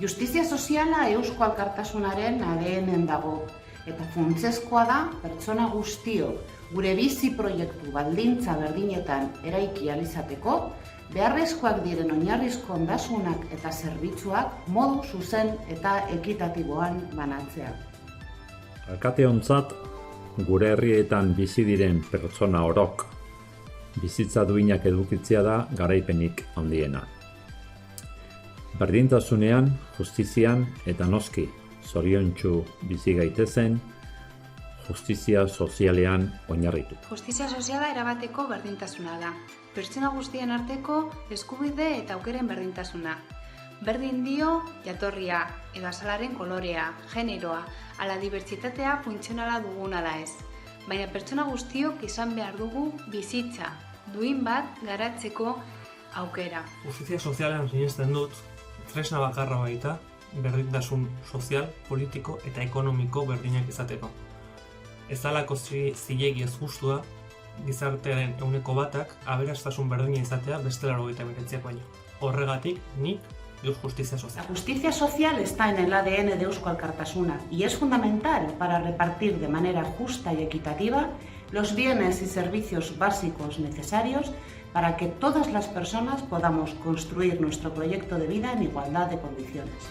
Justizia soziala Eusko Alkartasunaren ADN-en dago, eta funtsezkoa da pertsona guztiok gure bizi proiektu baldintza berdinetan eraiki ahal izateko, beharrezkoak diren oinarrizko ondasunak eta zerbitzuak modu zuzen eta ekitatiboan banatzea. Alkateontzat, gure herrietan bizi diren pertsona orok bizitza duinak edukitzea da garaipenik handiena. Berdintasunean, justizian eta noski zoriontsu bizi gaitezen, justizia sozialean oinarritu. Justizia soziala erabateko berdintasuna da. Pertsona guztien arteko eskubide eta aukeren berdintasuna. Berdin dio jatorria, edo azalaren kolorea, generoa, ala dibertsitatea funtzionala dugun ala ez. Baina pertsona guztiok izan behar dugu bizitza, duin bat garatzeko aukera. Justizia sozialean sinesten dut, tresna bakarra baita, berdintasun sozial, politiko eta ekonomiko berdinak izateko. Ez dalako zilegi ez justua, gizartearen 1%ak aberastasun berdina izatea beste 99 baino. Horregatik, nik dios justizia social. La justicia social está en el ADN de Eusko Alkartasuna y es fundamental para repartir de manera justa y equitativa los bienes y servicios básicos necesarios para que todas las personas podamos construir nuestro proyecto de vida en igualdad de condiciones.